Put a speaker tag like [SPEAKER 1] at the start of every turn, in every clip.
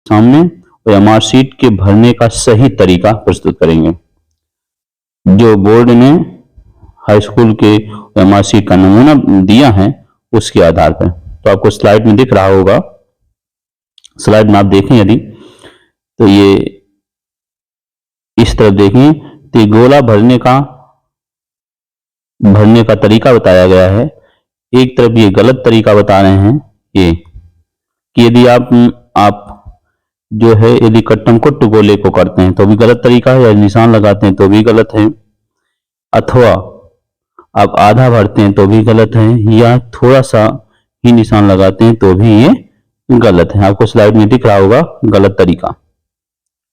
[SPEAKER 1] सामने OMR sheet के भरने का सही तरीका प्रस्तुत करेंगे। जो बोर्ड ने हाई स्कूल के ओएमआर शीट का नमूना दिया है उसके आधार पर, तो आपको स्लाइड में दिख रहा होगा। स्लाइड में आप देखें यदि तो ये इस तरफ देखें तो ये गोला भरने का तरीका बताया गया है। एक तरफ ये गलत तरीका बता रहे हैं ये कि यदि आप जो है यदि कट्टम कुट्ट गोले को करते हैं तो भी गलत तरीका है, या निशान लगाते हैं तो भी गलत है, अथवा आप आधा भरते हैं तो भी गलत है, या थोड़ा सा ही निशान लगाते हैं तो भी ये गलत है। आपको स्लाइड में दिख रहा होगा गलत तरीका।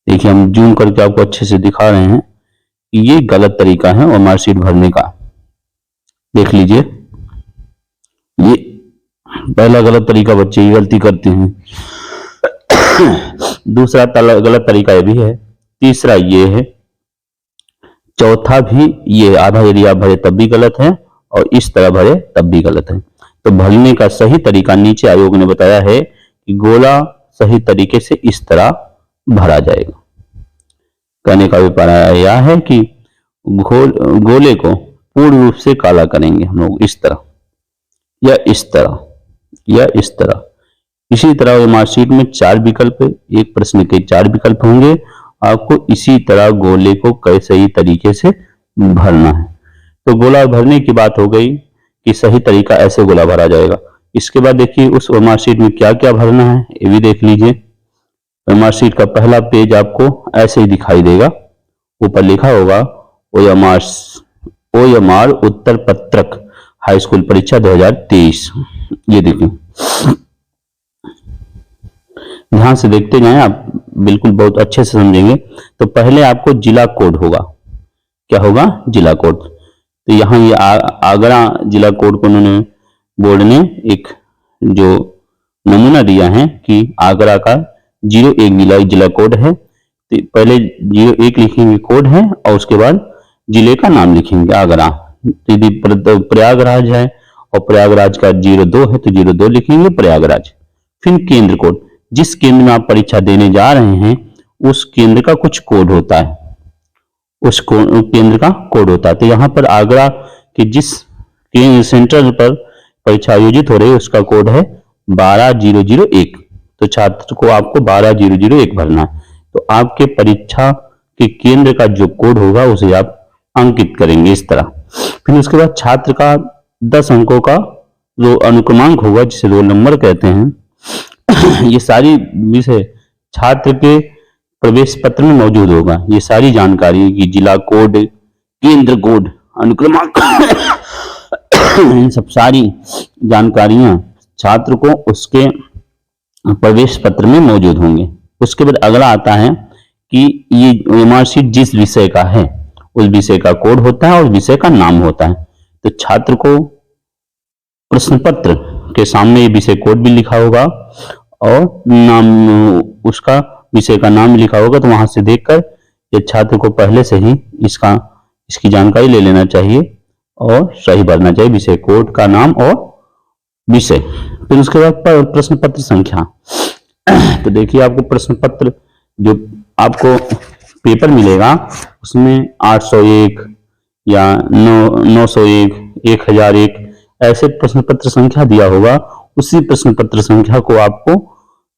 [SPEAKER 1] देखिए हम जूम करके आपको अच्छे से दिखा रहे हैं कि ये गलत तरीका है ओएमआर शीट भरने का। देख लीजिए, ये पहला गलत तरीका, बच्चे ये गलती करते हैं। दूसरा गलत तरीका ये भी है, तीसरा ये है, चौथा भी ये, आधा यदि आप भरे तब भी गलत है और इस तरह भरे तब भी गलत है। तो भरने का सही तरीका नीचे आयोग ने बताया है कि गोला सही तरीके से इस तरह भरा जाएगा। कहने का अभिप्राय यह है कि गोले को पूर्ण रूप से काला करेंगे हम लोग, इस तरह या इस तरह या इस तरह। इसी तरह ओएमआर शीट में 4 विकल्प है, एक प्रश्न के 4 विकल्प होंगे। आपको इसी तरह गोले को कैसे सही तरीके से भरना है। तो गोला भरने की बात हो गई कि सही तरीका ऐसे गोला भरा जाएगा। इसके बाद देखिए उस ओएमआर शीट में क्या क्या भरना है ये भी देख लीजिए। ओएमआर शीट का पहला पेज आपको ऐसे ही दिखाई देगा, ऊपर लिखा होगा ओएमआर उत्तर पत्रक हाई स्कूल परीक्षा 2023। ये देखिए, ध्यान से देखते जाएं आप, बिल्कुल बहुत अच्छे से समझेंगे। तो पहले आपको जिला कोड होगा, क्या होगा, जिला कोड। तो यहाँ ये आगरा जिला कोड को उन्होंने बोर्ड ने एक जो नमूना दिया है कि आगरा का 01 जिला कोड है। तो पहले 01 लिखेंगे कोड है और उसके बाद जिले का नाम लिखेंगे आगरा। यदि प्रयागराज है और प्रयागराज का 02 है तो 02 लिखेंगे प्रयागराज। फिर केंद्र कोड, जिस केंद्र में आप परीक्षा देने जा रहे हैं उस केंद्र का कुछ कोड होता है, उस केंद्र का कोड होता है। तो यहाँ पर आगरा के जिस सेंटर पर परीक्षा आयोजित हो रही है उसका कोड है 12001। तो छात्र को आपको 12001 भरना है। तो आपके परीक्षा के केंद्र का जो कोड होगा उसे आप अंकित करेंगे इस तरह। फिर उसके बाद छात्र का 10 अंकों का जो अनुक्रमांक होगा जिसे रोल नंबर कहते हैं, ये सारी विषय छात्र के प्रवेश पत्र में मौजूद होगा। ये सारी जानकारी की जिला कोड, केंद्र कोड, अनुक्रमांक इन सब सारी जानकारियां छात्र को उसके प्रवेश पत्र में मौजूद होंगे। उसके बाद अगला आता है कि ये ओएमआर शीट जिस विषय का है उस विषय का कोड होता है और विषय का नाम होता है। तो छात्र को प्रश्न पत्र के सामने ये विषय कोड भी लिखा होगा और नाम, उसका विषय का नाम लिखा होगा। तो वहां से देखकर ये छात्र को पहले से ही इसकी जानकारी ले लेना चाहिए और सही भरना चाहिए विषय कोड का नाम और विषय। फिर उसके बाद प्रश्न पत्र संख्या। तो देखिए आपको प्रश्न पत्र जो आपको पेपर मिलेगा उसमें 801 या 901, 1001 ऐसे प्रश्न पत्र संख्या दिया होगा। उसी प्रश्न पत्र संख्या को आपको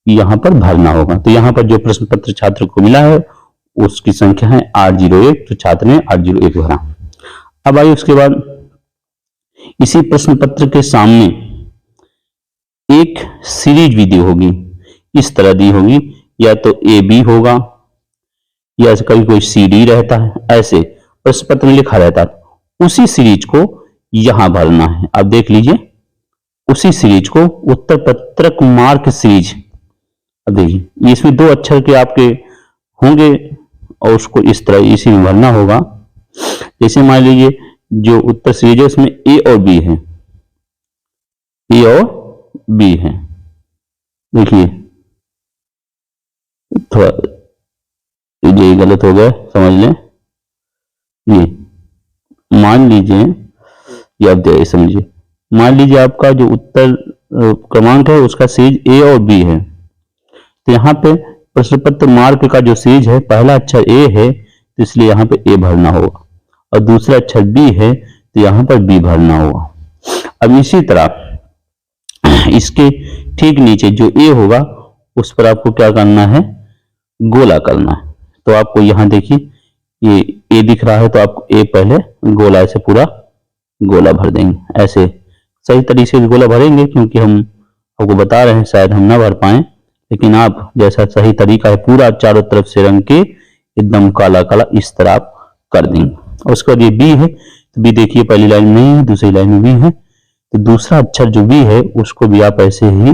[SPEAKER 1] यहाँ पर भरना होगा। तो यहाँ पर जो प्रश्न पत्र छात्र को मिला है उसकी संख्या है 801, तो छात्र ने 801 भरा। अब आइए उसके बाद इसी प्रश्न पत्र के सामने एक सीरीज विधि होगी, इस तरह दी होगी, या तो AB होगा या कभी कोई CD रहता है, ऐसे प्रश्न पत्र में लिखा रहता है। उसी सीरीज को यहां भरना है। अब देख लीजिए, उसी सीरीज को उत्तर पत्रक मार्क सीरीज। अब देखिए इसमें 2 अक्षर के आपके होंगे और उसको इस तरह इसी में भरना होगा। जैसे मान लीजिए जो उत्तर सीरीज है उसमें A और B है, A और B है। देखिए थोड़ा ये गलत हो गया, समझ लें। ये मान लीजिए, ये आप समझिए, मान लीजिए आपका जो उत्तर क्रमांक है उसका सीरीज A और B है। तो यहाँ पे प्रश्न पत्र मार्क का जो सीरीज है, पहला अक्षर ए है तो इसलिए यहाँ पे ए भरना होगा, और दूसरा अक्षर बी है तो यहाँ पर बी भरना होगा। अब इसी तरह इसके ठीक नीचे जो ए होगा उस पर आपको क्या करना है, गोला करना है। तो आपको यहाँ देखिए ये ए दिख रहा है तो आप ए पहले गोला से पूरा गोला भर देंगे। ऐसे सही तरीके से गोला भरेंगे, क्योंकि हम आपको बता रहे हैं शायद हम ना भर पाए, लेकिन आप जैसा सही तरीका है पूरा चारों तरफ से रंग के एकदम काला काला इस तरह आप कर देंगे। और उसके बाद ये बी है तो बी देखिए पहली लाइन में ही दूसरी लाइन में बी है, तो दूसरा अक्षर जो बी है उसको भी आप ऐसे ही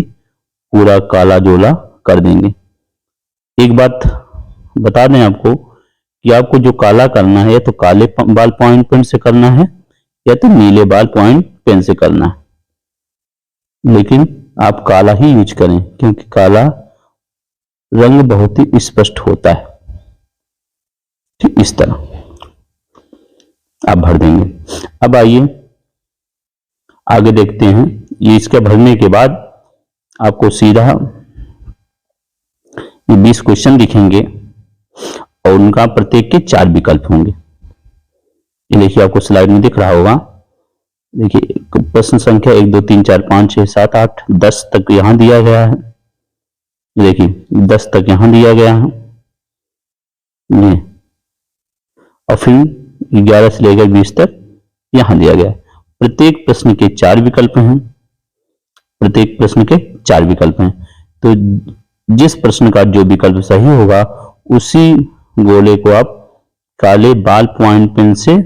[SPEAKER 1] पूरा काला जोला कर देंगे। एक बात बता दें आपको कि आपको जो काला करना है या तो काले बाल पॉइंट पेन से करना है या तो नीले बाल पॉइंट पेन से करना है, लेकिन आप काला ही यूज करें क्योंकि काला रंग बहुत ही स्पष्ट होता है। ठीक इस तरह आप भर देंगे। अब आइए आगे देखते हैं। ये इसके भरने के बाद आपको सीधा ये 20 क्वेश्चन दिखेंगे और उनका प्रत्येक के 4 विकल्प होंगे। ये देखिए आपको स्लाइड में दिख रहा होगा। देखिए प्रश्न संख्या 1 2 3 4 5 6 7 8 10 तक यहां दिया गया है। ये देखिए 10 तक यहां दिया गया है ये, और फिर 11 से लेकर 20 तक यहां दिया गया है। प्रत्येक प्रश्न के 4 विकल्प हैं, प्रत्येक प्रश्न के 4 विकल्प हैं। तो जिस प्रश्न का जो विकल्प सही होगा उसी गोले को आप काले बाल पॉइंट पेन से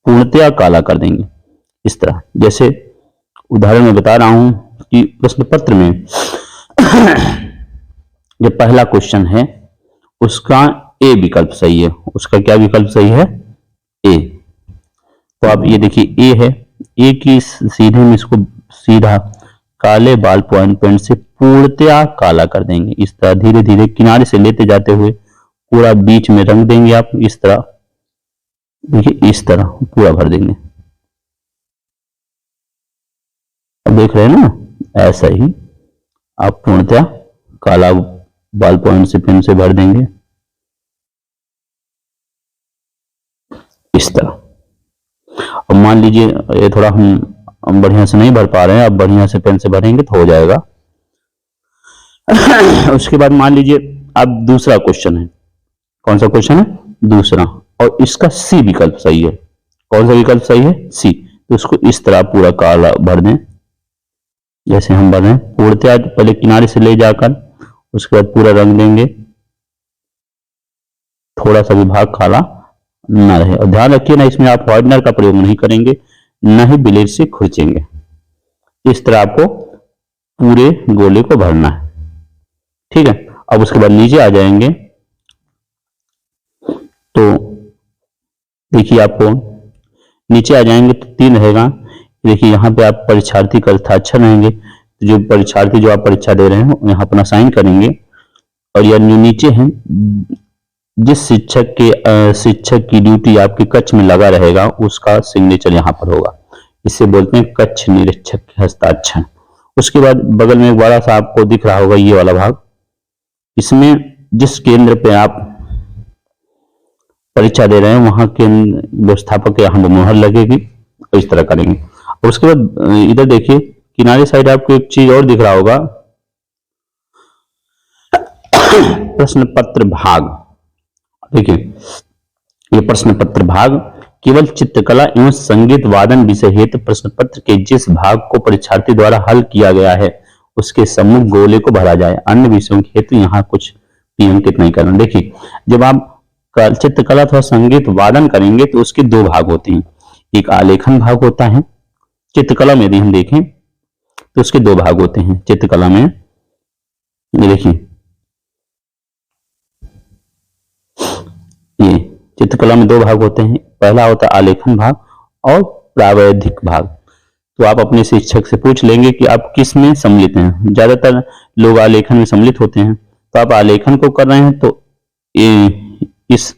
[SPEAKER 1] पूर्णतया काला कर देंगे। इस तरह जैसे उदाहरण में बता रहा हूं कि प्रश्न पत्र में जो पहला क्वेश्चन है उसका ए विकल्प सही है। उसका क्या विकल्प सही है? ए। तो आप ये देखिए ए है, ए की सीधे में इसको सीधा काले बाल पॉइंट पेन से पूर्णतया काला कर देंगे। इस तरह धीरे धीरे किनारे से लेते जाते हुए पूरा बीच में रंग देंगे आप। इस तरह देखिए इस तरह पूरा भर देंगे। अब देख रहे हैं ना, ऐसा ही आप पूर्णतया काला बाल पॉइंट से पेन से भर देंगे इस तरह। अब मान लीजिए ये थोड़ा हम बढ़िया से नहीं भर पा रहे हैं, अब बढ़िया से पेन से भरेंगे तो हो जाएगा। उसके बाद मान लीजिए अब दूसरा क्वेश्चन है। कौन सा क्वेश्चन है? दूसरा, और इसका सी विकल्प सही है। कौन सा विकल्प सही है? सी। तो उसको इस तरह पूरा काला भर दें जैसे हम भर रहे हैं। पूर्णतया पहले किनारे से ले जाकर उसके बाद पूरा रंग देंगे, थोड़ा सा भी भाग काला ना रहे। और ध्यान रखिए ना, इसमें आप व्हाइटनर का प्रयोग नहीं करेंगे, न ही ब्लेड से खुरचेंगे। इस तरह आपको पूरे गोले को भरना है। ठीक है। अब उसके बाद नीचे आ जाएंगे तो देखिए आपको नीचे आ जाएंगे तो 3 रहेगा। देखिए यहाँ पे आप परीक्षार्थी का हस्ताक्षर रहेंगे। जो परीक्षार्थी जो आप परीक्षा दे रहे हैं यहाँ अपना साइन करेंगे, और यह नीचे है जिस शिक्षक की ड्यूटी आपके कक्ष में लगा रहेगा उसका सिग्नेचर यहाँ पर होगा। इसे बोलते हैं कक्ष निरीक्षक के हस्ताक्षर। उसके बाद बगल में एक बड़ा सा आपको दिख रहा होगा ये वाला भाग, इसमें जिस केंद्र पे आप परीक्षा दे रहे हैं वहां के व्यवस्थापक के यहाँ मुहर लगेगी। तो इस तरह करेंगे। और उसके बाद इधर देखिए किनारे साइड आपको एक चीज और दिख रहा होगा, प्रश्न पत्र भाग। देखिए ये प्रश्न पत्र भाग केवल चित्रकला एवं संगीत वादन विषय हेतु प्रश्न पत्र के जिस भाग को परीक्षार्थी द्वारा हल किया गया है उसके सम्मुख गोले को भरा जाए। अन्य विषयों के हेतु यहाँ कुछ भी अंकित नहीं करना। देखिए जब आप चित्रकला अथवा संगीत वादन करेंगे तो उसके 2 भाग होते हैं। एक आलेखन भाग होता है। चित्रकला में यदि हम देखें तो उसके 2 भाग होते हैं। चित्रकला में ये देखिए ये चित्रकला में 2 भाग होते हैं। पहला होता है आलेखन भाग और प्रावैधिक भाग। तो आप अपने शिक्षक से पूछ लेंगे कि आप किस में सम्मिलित हैं। ज्यादातर लोग आलेखन में सम्मिलित होते हैं, तो आप आलेखन को कर रहे हैं तो इस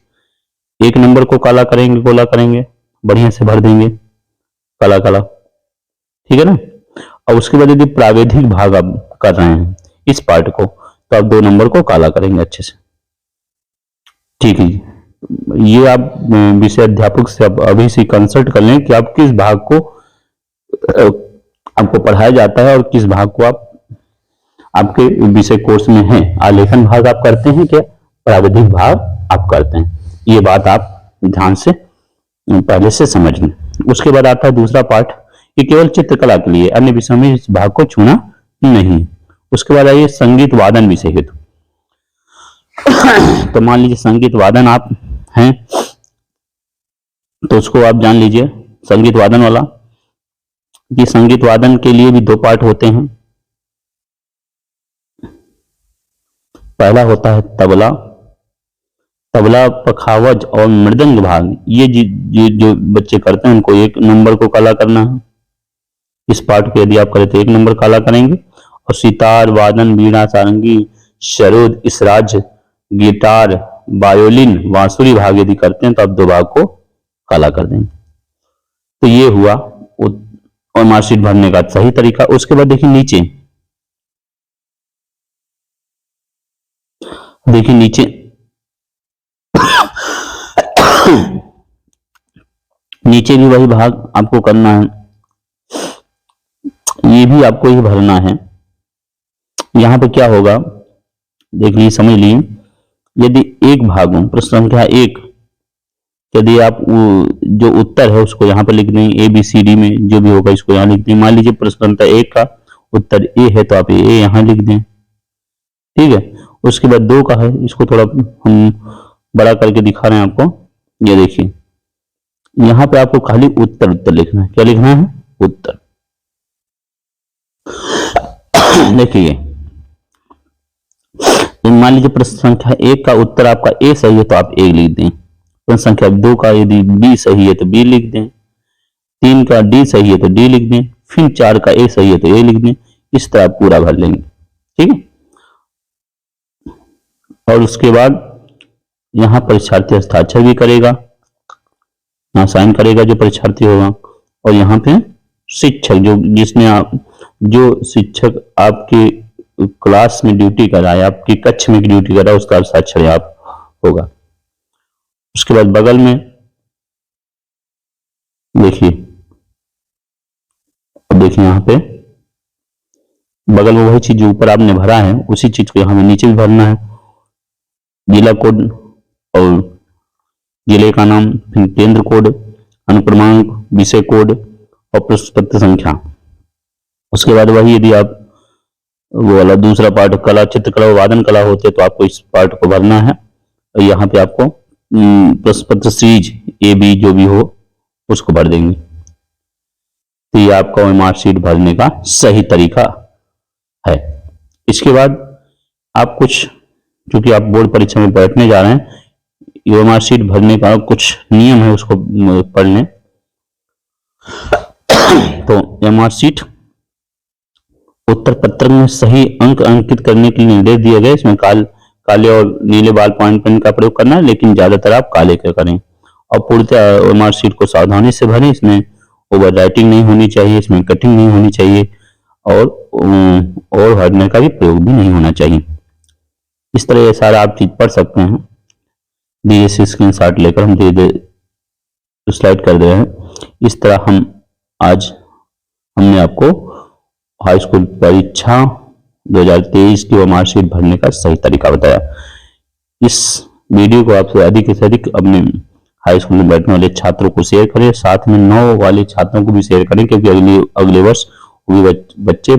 [SPEAKER 1] 1 नंबर को काला करेंगे, गोला करेंगे, बढ़िया से भर देंगे काला काला। ठीक है ना। और उसके बाद यदि प्रावैधिक भाग आप कर रहे हैं इस पार्ट को, तो आप 2 नंबर को काला करेंगे अच्छे से। ठीक है जी। ये आप विषय अध्यापक से आप अभी से कंसल्ट कर लें कि आप किस भाग को आपको पढ़ाया जाता है और किस भाग को आप आपके विषय कोर्स में है। आलेखन भाग आप करते हैं क्या, प्राविधिक भाग आप करते हैं, ये बात आप ध्यान से पहले से समझ लें। उसके बाद आता है दूसरा पार्ट, ये केवल चित्रकला के लिए, अन्य विषयों में इस भाग को छूना नहीं। उसके बाद आइए संगीत वादन विषय हेतु। तो मान लीजिए संगीत वादन आप हैं तो उसको आप जान लीजिए संगीत वादन वाला, कि संगीत वादन के लिए भी 2 पार्ट होते हैं। पहला होता है तबला, तबला, पखावज और मृदंग भाग। ये जो बच्चे करते हैं उनको 1 नंबर को काला करना है। इस पार्ट को यदि आप करें तो 1 नंबर काला करेंगे। और सितार, वादन, वीणा, सारंगी, सरोद, इसराज, गिटार, वायोलिन, बांसुरी भाग यदि करते हैं तो आप 2 भाग को काला कर देंगे। तो ये हुआ और मार्कशीट भरने का सही तरीका। उसके बाद देखिए नीचे, देखिए नीचे नीचे भी वही भाग आपको करना है, ये भी आपको ही भरना है। यहां पे क्या होगा देख लीजिए, समझ लीजिए। यदि एक भाग में प्रश्न संख्या 1, यदि आप जो उत्तर है उसको यहाँ पर लिख देंगे, ABCD में जो भी होगा इसको यहाँ लिख दें। मान लीजिए प्रश्न संख्या 1 का उत्तर A है तो आप A यहाँ लिख दें, ठीक है। उसके बाद 2 का है, इसको थोड़ा हम बड़ा करके दिखा रहे हैं आपको। ये देखिए यहाँ पे आपको खाली उत्तर लिखना है। क्या लिखना है? उत्तर। देखिए मान लीजिए प्रश्न संख्या 1 का उत्तर आपका A सही है तो आप A लिख दें। प्रश्न संख्या 2 का यदि B सही है तो B लिख दें। 3 का D सही है तो D लिख दें। फिर 4 का A सही है तो A लिख दें। इस तरह आप पूरा भर लेंगे, ठीक है। और उसके बाद यहाँ परीक्षार्थी हस्ताक्षर भी करेगा, यहाँ साइन करेगा जो परीक्षार्थी होगा। और यहाँ पे शिक्षक जो शिक्षक आपके क्लास में ड्यूटी कर रहा है, आपकी कक्ष में ड्यूटी कर रहा है, उसका हस्ताक्षर आप होगा। उसके बाद बगल में देखिए, अब देखिए यहाँ पे बगल में वही चीज जो ऊपर आपने भरा है उसी चीज को यहाँ नीचे भी भरना है। जिला कोड और जिले का नाम, फिर केंद्र कोड, अनुक्रमांक, विषय कोड और प्रश्न पत्र संख्या। उसके बाद वही यदि आप वो वाला दूसरा पार्ट कला, चित्रकला और वादन कला होते तो आपको इस पार्ट को भरना है। और यहाँ पे आपको प्रश्न पत्र सीरीज AB जो भी हो उसको भर देंगे। तो ये आपका मार्कशीट भरने का सही तरीका है। इसके बाद आप कुछ, क्योंकि आप बोर्ड परीक्षा में बैठने जा रहे हैं, ये मार्कशीट भरने का कुछ नियम है उसको पढ़ लें। तो यह मार्कशीट उत्तर पत्रक में सही अंक अंकित करने के लिए निर्देश दिए गए। इसमें काले और नीले बाल पॉइंट पेन का प्रयोग करना है, लेकिन ज्यादातर आप काले का करें। और पूर्णतः मार्कशीट को सावधानी से भरें। इसमें ओवर राइटिंग नहीं होनी चाहिए, इसमें कटिंग नहीं होनी चाहिए और हार्डनर का भी प्रयोग भी नहीं होना चाहिए। इस तरह ये सारा आप चीज पढ़ सकते हैं। धीरे से स्क्रीनशॉट लेकर हम धीरे स्लाइड कर दे रहे हैं। इस तरह हमने आपको हाई स्कूल परीक्षा 2023 की मार्कशीट भरने का सही तरीका बताया। इस वीडियो को आपसे अधिक से अधिक अपने हाई स्कूल में बैठने वाले छात्रों को शेयर करें, साथ में 9 वाले छात्रों को भी शेयर करें, क्योंकि अगले वर्ष वो भी बच्चे